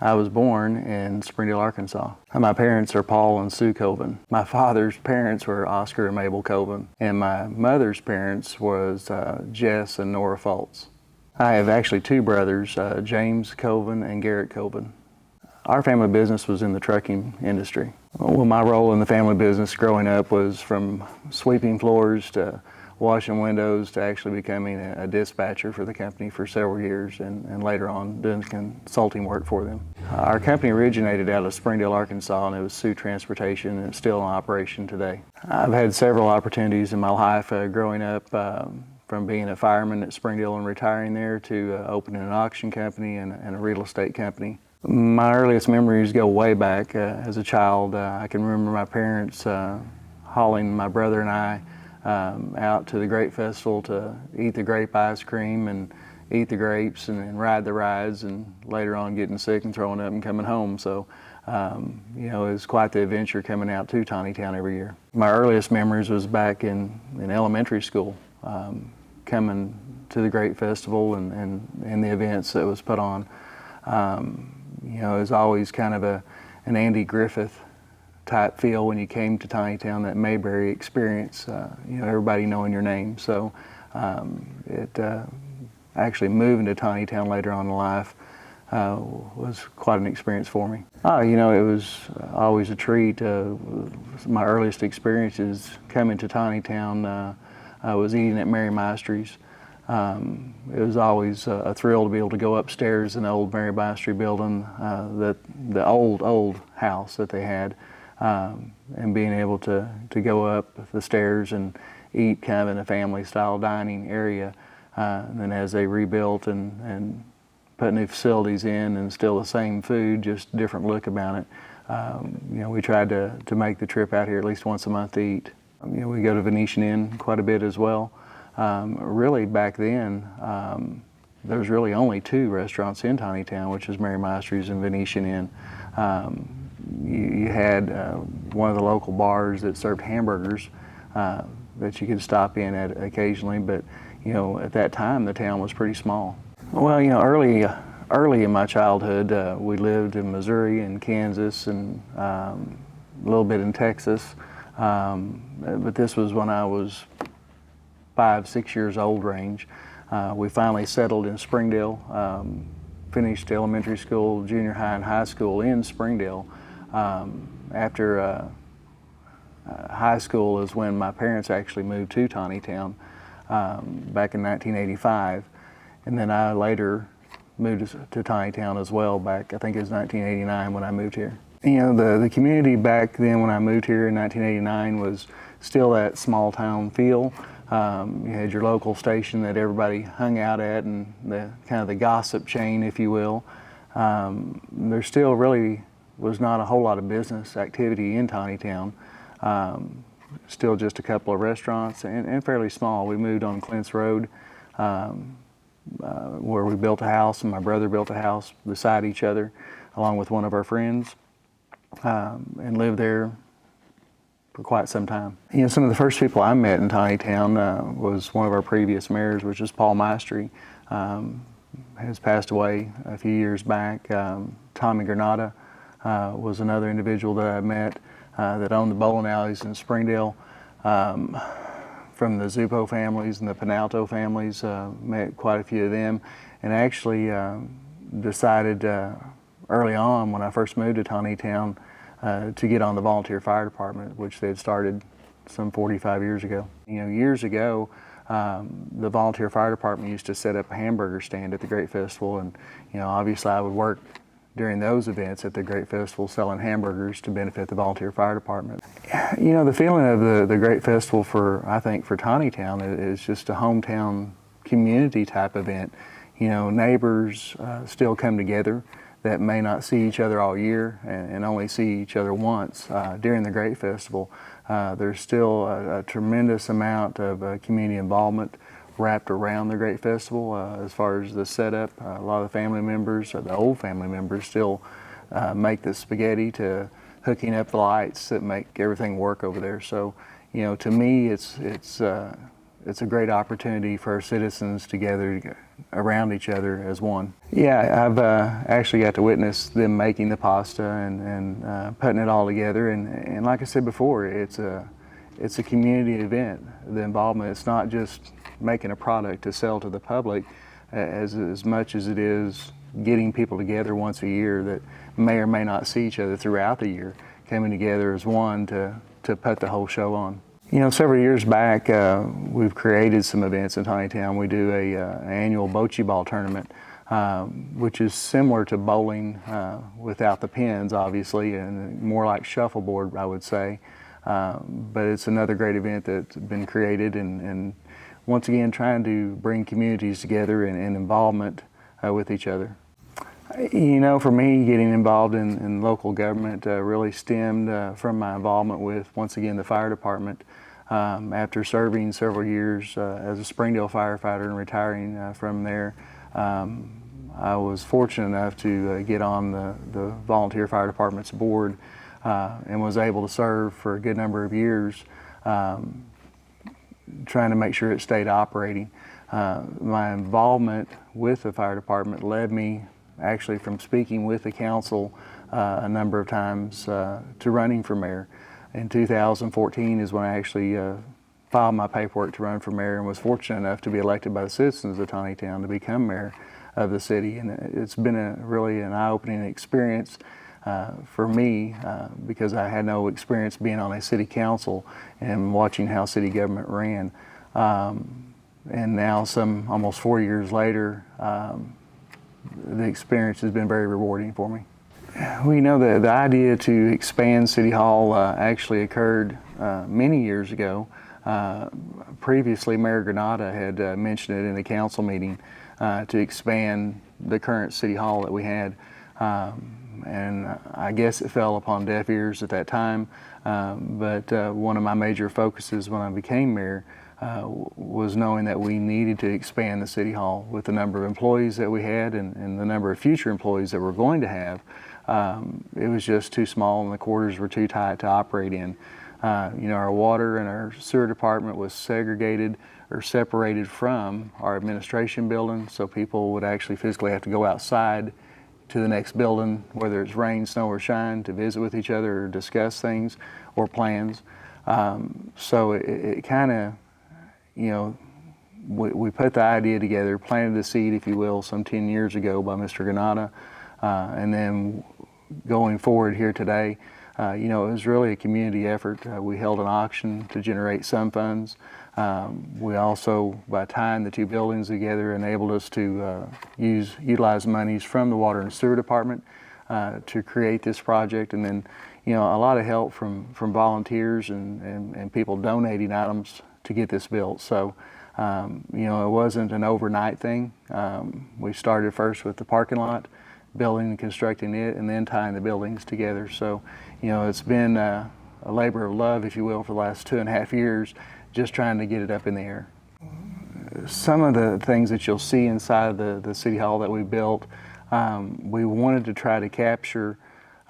I was born in Springdale, Arkansas. My parents are Paul and Sue Colvin. My father's parents were Oscar and Mabel Colvin, and my mother's parents was Jess and Nora Fultz. I have actually two brothers, James Colvin and Garrett Colvin. Our family business was in the trucking industry. Well, my role in the family business growing up was from sweeping floors to washing windows to actually becoming a dispatcher for the company for several years and later on doing consulting work for them. Our company originated out of Springdale, Arkansas, and it was Sioux Transportation, and it's still in operation today. I've had several opportunities in my life growing up, from being a fireman at Springdale and retiring there to opening an auction company and a real estate company. My earliest memories go way back. As a child, I can remember my parents hauling my brother and I out to the grape festival to eat the grape ice cream and eat the grapes and ride the rides, and later on getting sick and throwing up and coming home. So, it was quite the adventure coming out to Taneytown every year. My earliest memories was back in elementary school, coming to the grape festival and the events that was put on. It was always kind of an Andy Griffith type feel when you came to Taneytown, that Mayberry experience, everybody knowing your name. So actually moving to Taneytown later on in life was quite an experience for me. It was always a treat. My earliest experiences coming to Taneytown was eating at Mary Maestry's. It was always a thrill to be able to go upstairs in the old Mary Maestry building, the old house that they had, and being able to go up the stairs and eat kind of in a family style dining area. And then as they rebuilt and put new facilities in and still the same food, just different look about it. We tried to make the trip out here at least once a month to eat. We go to Venetian Inn quite a bit as well. Really back then, there was really only two restaurants in Taneytown, which is Mary Maestry's and Venetian Inn. You had one of the local bars that served hamburgers that you could stop in at occasionally, but at that time the town was pretty small. Well, early in my childhood, we lived in Missouri and Kansas and a little bit in Texas, but this was when I was 5, 6 years old range. We finally settled in Springdale, finished elementary school, junior high, and high school in Springdale. After high school is when my parents actually moved to Taneytown back in 1985, and then I later moved to Taneytown as well back, I think it was 1989 when I moved here. The community back then when I moved here in 1989 was still that small town feel. You had your local station that everybody hung out at, and the kind of the gossip chain, if you will. There still really was not a whole lot of business activity in Taneytown. Still just a couple of restaurants and fairly small. We moved on Clint's Road, where we built a house, and my brother built a house beside each other along with one of our friends, and lived there for quite some time. Some of the first people I met in Taneytown was one of our previous mayors, which is Paul Maestry. Has passed away a few years back. Tommy Granada was another individual that I met that owned the bowling alleys in Springdale. From the Zupo families and the Penalto families, met quite a few of them, and actually decided early on when I first moved to Taneytown to get on the volunteer fire department, which they had started some 45 years ago. Years ago, the volunteer fire department used to set up a hamburger stand at the Great Festival, and obviously I would work during those events at the Great Festival selling hamburgers to benefit the volunteer fire department. The feeling of the Great Festival I think for Taneytown is just a hometown community type event. Neighbors still come together that may not see each other all year and only see each other once during the Great Festival. There's still a tremendous amount of community involvement wrapped around the Great Festival as far as the setup. A lot of the family members, the old family members, still make the spaghetti to hooking up the lights that make everything work over there. So, to me, it's a great opportunity for our citizens to around each other as one. Yeah, I've actually got to witness them making the pasta and putting it all together. And like I said before, it's a community event. The involvement, it's not just making a product to sell to the public as much as it is getting people together once a year that may or may not see each other throughout the year, coming together as one to put the whole show on. You know, several years back, we've created some events in Taneytown. We do an annual bocce ball tournament, which is similar to bowling without the pins, obviously, and more like shuffleboard, I would say. But it's another great event that's been created, and once again, trying to bring communities together and involvement with each other. You know, for me, getting involved in local government really stemmed from my involvement with, once again, the fire department. After serving several years as a Springdale firefighter and retiring from there, I was fortunate enough to get on the volunteer fire department's board and was able to serve for a good number of years, trying to make sure it stayed operating. My involvement with the fire department led me actually from speaking with the council a number of times to running for mayor. In 2014 is when I actually filed my paperwork to run for mayor and was fortunate enough to be elected by the citizens of Taneytown to become mayor of the city. And it's been really an eye-opening experience for me because I had no experience being on a city council and watching how city government ran. And now, almost 4 years later, the experience has been very rewarding for me. We know that the idea to expand City Hall actually occurred many years ago. Previously, Mayor Granata had mentioned it in a council meeting to expand the current City Hall that we had. And I guess it fell upon deaf ears at that time, but one of my major focuses when I became mayor was knowing that we needed to expand the City Hall with the number of employees that we had and the number of future employees that we're going to have. It was just too small and the quarters were too tight to operate in. You know, our water and our sewer department was segregated or separated from our administration building, so people would actually physically have to go outside to the next building, whether it's rain, snow, or shine, to visit with each other or discuss things or plans. So it kind of, you know, we put the idea together, planted the seed, if you will, some 10 years ago by Mr. Granata, and then going forward here today, you know, it was really a community effort. We held an auction to generate some funds. We also, by tying the two buildings together, enabled us to utilize monies from the water and sewer department to create this project, and then, you know, a lot of help from volunteers and people donating items to get this built. So, you know, it wasn't an overnight thing. We started first with the parking lot, building and constructing it, and then tying the buildings together. So, you know, it's been a labor of love, if you will, for the last 2.5 years, just trying to get it up in the air. Some of the things that you'll see inside the City Hall that we built, we wanted to try to capture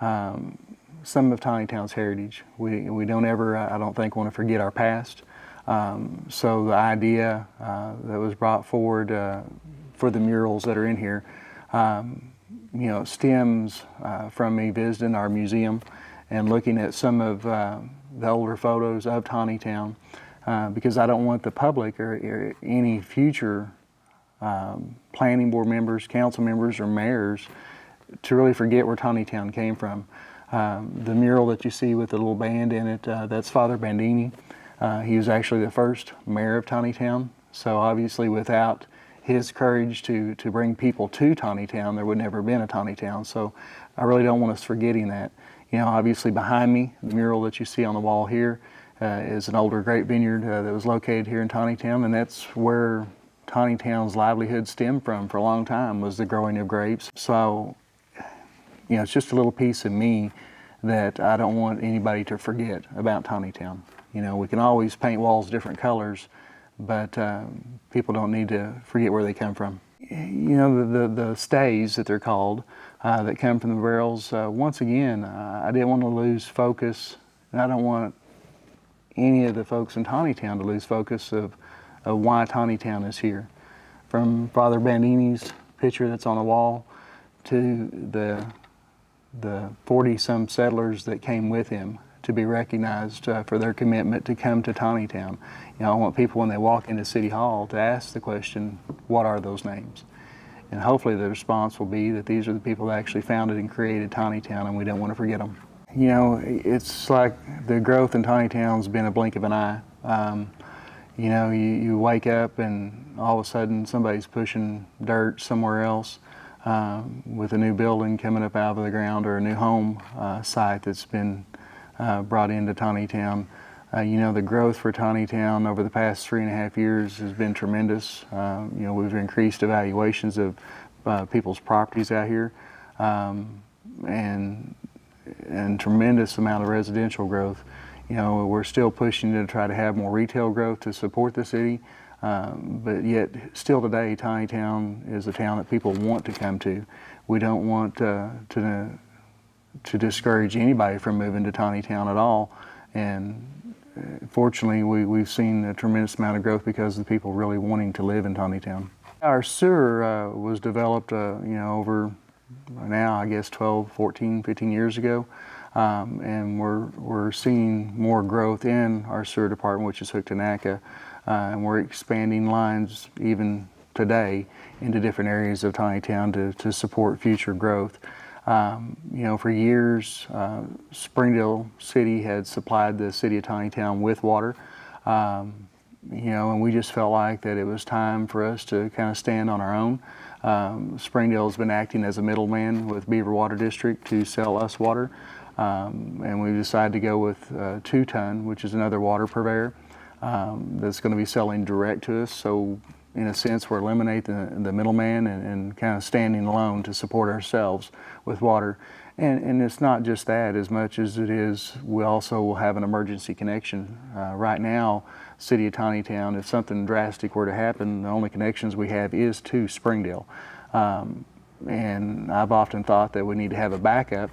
some of Taneytown's heritage. We don't ever, I don't think, want to forget our past. So the idea that was brought forward for the murals that are in here, you know, stems from me visiting our museum and looking at some of the older photos of Taneytown, because I don't want the public or any future planning board members, council members, or mayors to really forget where Taneytown came from. The mural that you see with the little band in it, that's Father Bandini. He was actually the first mayor of Taneytown, so obviously without his courage to bring people to Taneytown, there would never have been a Taneytown. So I really don't want us forgetting that. You know, obviously behind me, the mural that you see on the wall here is an older grape vineyard that was located here in Taneytown, and that's where Taneytown's livelihood stemmed from for a long time, was the growing of grapes. So, you know, it's just a little piece of me that I don't want anybody to forget about Taneytown. You know, we can always paint walls different colors, but people don't need to forget where they come from. You know, the stays that they're called that come from the barrels, once again, I didn't want to lose focus, and I don't want any of the folks in Taneytown to lose focus of why Taneytown is here. from Father Bandini's picture that's on the wall to the 40-some settlers that came with him to be recognized for their commitment to come to Taneytown. You know, I want people when they walk into City Hall to ask the question, what are those names? And hopefully the response will be that these are the people that actually founded and created Taneytown, and we don't want to forget them. You know, it's like the growth in Taneytown's been a blink of an eye. You know, you wake up and all of a sudden somebody's pushing dirt somewhere else with a new building coming up out of the ground, or a new home site that's been brought into Taneytown. You know, the growth for Taneytown over the past 3.5 years has been tremendous. You know, we've increased evaluations of people's properties out here, and tremendous amount of residential growth. You know, we're still pushing to try to have more retail growth to support the city, but yet still today, Taneytown is a town that people want to come to. We don't want to discourage anybody from moving to Taneytown at all, and fortunately we've seen a tremendous amount of growth because of the people really wanting to live in Taneytown. Our sewer was developed you know, over now I guess 12, 14, 15 years ago. And we're seeing more growth in our sewer department, which is hooked to NACA, and we're expanding lines even today into different areas of Taneytown to support future growth. You know, for years, Springdale City had supplied the city of Taneytown with water, you know, and we just felt like that it was time for us to kind of stand on our own. Springdale's been acting as a middleman with Beaver Water District to sell us water. And we decided to go with 2 Ton, which is another water purveyor that's going to be selling direct to us. So in a sense, we're eliminating the middleman and kind of standing alone to support ourselves with water. And it's not just that as much as it is, we also will have an emergency connection. Right now, City of Taneytown, if something drastic were to happen, the only connections we have is to Springdale. And I've often thought that we need to have a backup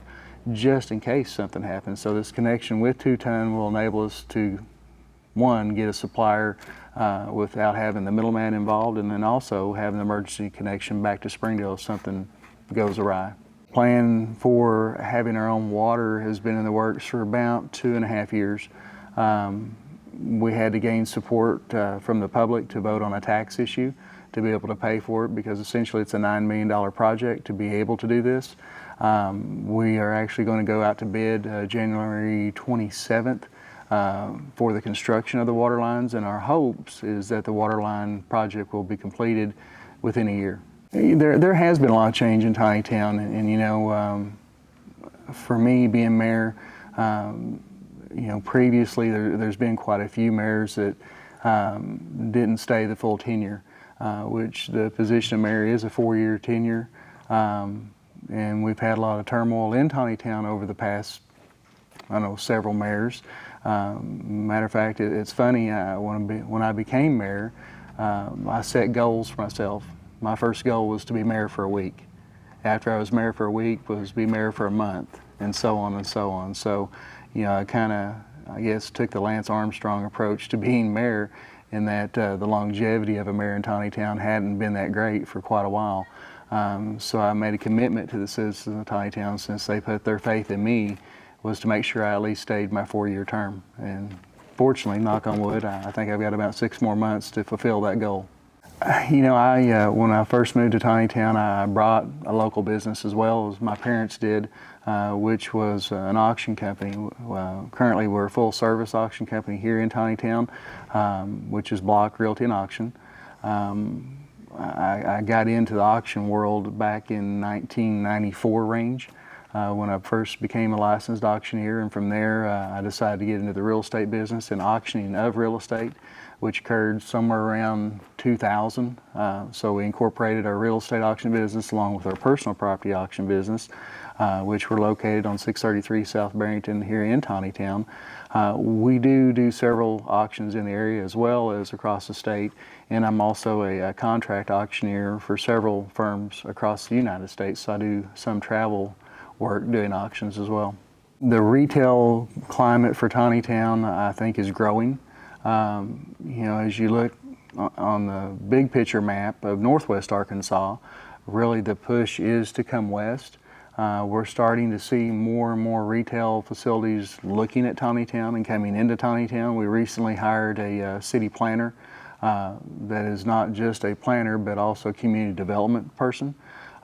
just in case something happens. So this connection with 2 Ton will enable us to, one, get a supplier without having the middleman involved, and then also have an emergency connection back to Springdale if something goes awry. Plan for having our own water has been in the works for about 2.5 years. We had to gain support from the public to vote on a tax issue to be able to pay for it, because essentially it's a $9 million project to be able to do this. We are actually going to go out to bid January 27th for the construction of the water lines, and our hopes is that the water line project will be completed within a year. There has been a lot of change in Taneytown, and you know, for me being mayor, you know, previously there's been quite a few mayors that didn't stay the full tenure, which the position of mayor is a 4-year tenure. And we've had a lot of turmoil in Taneytown over the past, I don't know, several mayors. Matter of fact, it's funny, when I became mayor, I set goals for myself. My first goal was to be mayor for a week. After I was mayor for a week was to be mayor for a month, and so on and so on. So, you know, I kind of, I guess, took the Lance Armstrong approach to being mayor, in that the longevity of a mayor in Taneytown hadn't been that great for quite a while. So I made a commitment to the citizens of Taneytown, since they put their faith in me, was to make sure I at least stayed my 4-year term. And fortunately, knock on wood, I think I've got about 6 more months to fulfill that goal. You know, when I first moved to Taneytown, I brought a local business as well as my parents did, which was an auction company. Currently, we're a full-service auction company here in Taneytown, which is Block Realty and Auction. I got into the auction world back in 1994 range when I first became a licensed auctioneer, and from there I decided to get into the real estate business and auctioning of real estate, which occurred somewhere around 2000. So we incorporated our real estate auction business along with our personal property auction business, which were located on 633 South Barrington here in Taneytown. We do several auctions in the area as well as across the state, and I'm also a contract auctioneer for several firms across the United States, so I do some travel work doing auctions as well. The retail climate for Taneytown, I think, is growing. You know, as you look on the big picture map of Northwest Arkansas, really the push is to come west. We're starting to see more and more retail facilities looking at Taneytown and coming into Taneytown. We recently hired a city planner that is not just a planner but also a community development person.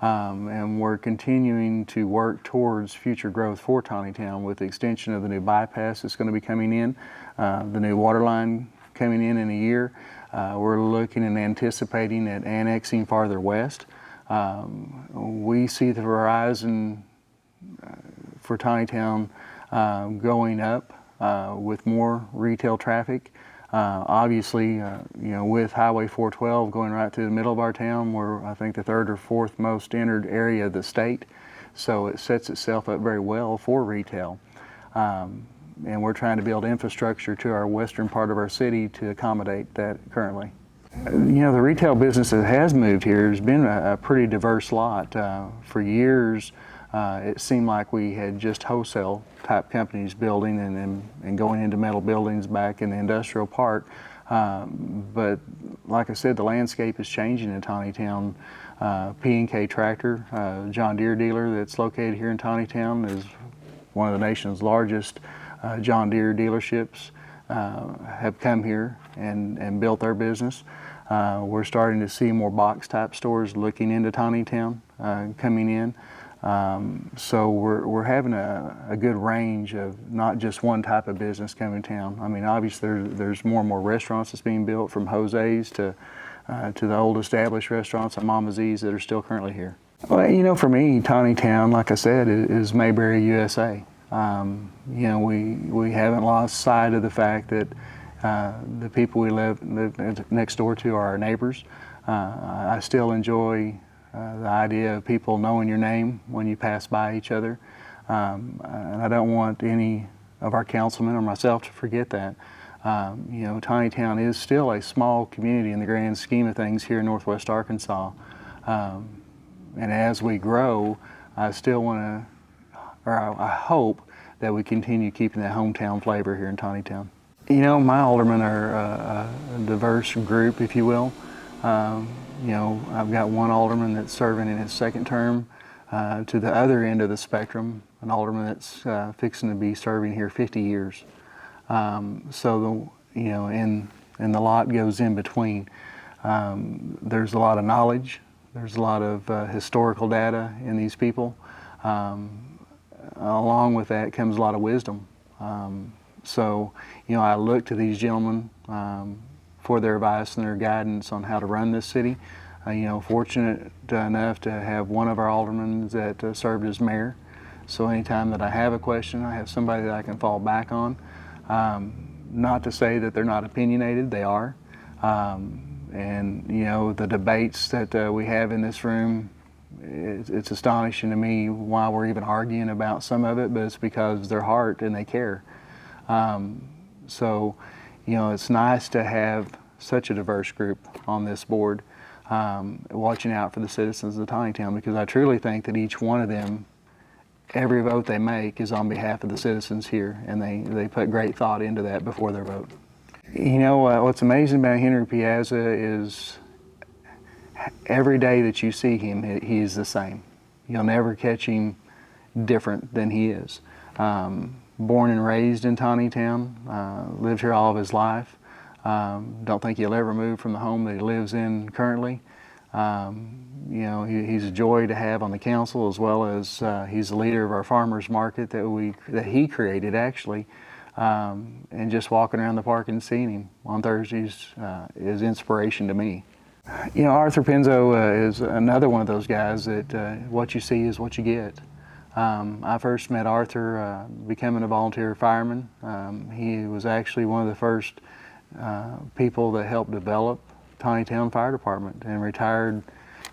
And we're continuing to work towards future growth for Taneytown with the extension of the new bypass that's going to be coming in, the new water line coming in a year. We're looking and anticipating at annexing farther west. We see the horizon for Taneytown going up with more retail traffic. Obviously, with Highway 412 going right through the middle of our town, we're, I think, the third or fourth most entered area of the state. So it sets itself up very well for retail. And we're trying to build infrastructure to our western part of our city to accommodate that currently. The retail business that has moved here has been a pretty diverse lot. For years, it seemed like we had just wholesale type companies building and going into metal buildings back in the industrial park. But like I said, the landscape is changing in Taneytown. P&K Tractor, John Deere dealer that's located here in Taneytown, is one of the nation's largest John Deere dealerships, have come here and built their business. We're starting to see more box type stores looking into Taneytown coming in. So we're having a good range of not just one type of business coming to town. I mean, obviously there's more and more restaurants that's being built, from Jose's to the old established restaurants at Mama Z's that are still currently here. Well, for me, Taneytown, like I said, is Mayberry, USA. We haven't lost sight of the fact that the people we live next door to are our neighbors. I still enjoy the idea of people knowing your name when you pass by each other. And I don't want any of our councilmen or myself to forget that. Taneytown is still a small community in the grand scheme of things here in Northwest Arkansas. And as we grow, I still want to, or I hope that we continue keeping that hometown flavor here in Taneytown. My aldermen are a diverse group, if you will. I've got one alderman that's serving in his second term. To the other end of the spectrum, an alderman that's fixing to be serving here 50 years. And the lot goes in between. There's a lot of knowledge. There's a lot of historical data in these people. Along with that comes a lot of wisdom. I look to these gentlemen for their advice and their guidance on how to run this city. Fortunate enough to have one of our aldermen that served as mayor. So anytime that I have a question, I have somebody that I can fall back on. Not to say that they're not opinionated, they are. The debates that we have in this room, it's astonishing to me why we're even arguing about some of it, but it's because their heart and they care. It's nice to have such a diverse group on this board, watching out for the citizens of Taneytown, because I truly think that each one of them, every vote they make is on behalf of the citizens here, and they put great thought into that before their vote. What's amazing about Henry Piazza is every day that you see him, he is the same. You'll never catch him different than he is. Born and raised in Taneytown, lived here all of his life. Don't think he'll ever move from the home that he lives in currently. He's a joy to have on the council, as well as he's the leader of our farmers market that he created, actually. And just walking around the park and seeing him on Thursdays is inspiration to me. Arthur Penzo is another one of those guys that what you see is what you get. I first met Arthur becoming a volunteer fireman. He was actually one of the first people that helped develop Taneytown Fire Department, and retired,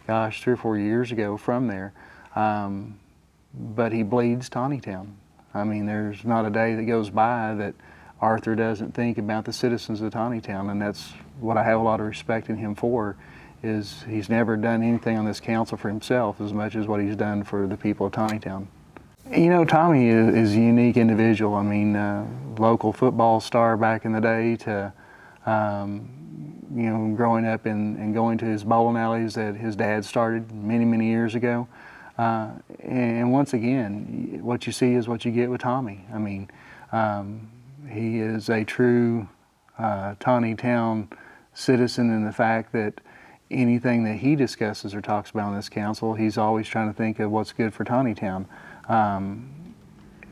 3 or 4 years ago from there. But he bleeds Taneytown. I mean, there's not a day that goes by that Arthur doesn't think about the citizens of Taneytown, and that's what I have a lot of respect in him for. Is he's never done anything on this council for himself as much as what he's done for the people of Taneytown. Tommy is a unique individual. I mean, local football star back in the day to, growing up and going to his bowling alleys that his dad started many, many years ago. And once again, what you see is what you get with Tommy. I mean, he is a true Taneytown citizen in the fact that anything that he discusses or talks about in this council, he's always trying to think of what's good for Taneytown.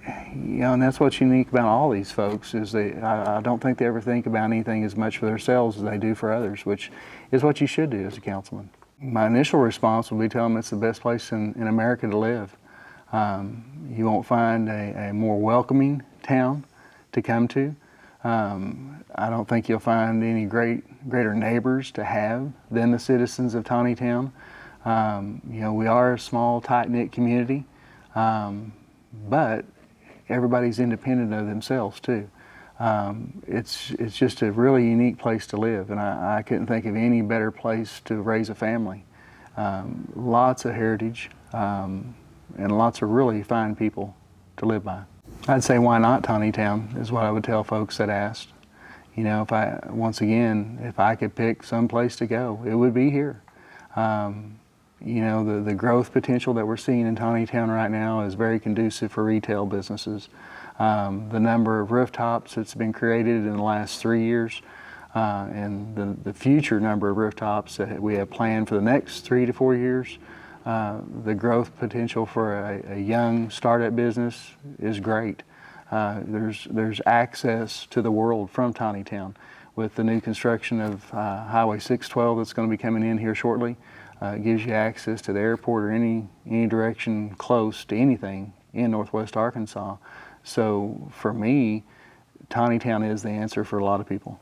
And that's what's unique about all these folks is I don't think they ever think about anything as much for themselves as they do for others, which is what you should do as a councilman. My initial response would be tell them it's the best place in America to live. You won't find a more welcoming town to come to. I don't think you'll find any greater neighbors to have than the citizens of Taneytown. We are a small, tight-knit community, but everybody's independent of themselves too. It's just a really unique place to live, and I couldn't think of any better place to raise a family. Lots of heritage and lots of really fine people to live by. I'd say why not Taneytown is what I would tell folks that asked. If I could pick some place to go, it would be here. The growth potential that we're seeing in Taneytown right now is very conducive for retail businesses. The number of rooftops that's been created in the last 3 years and the future number of rooftops that we have planned for the next 3 to 4 years, the growth potential for a young startup business is great. There's access to the world from Taneytown with the new construction of Highway 612 that's going to be coming in here shortly. It gives you access to the airport or any direction close to anything in Northwest Arkansas. So for me, Taneytown is the answer for a lot of people.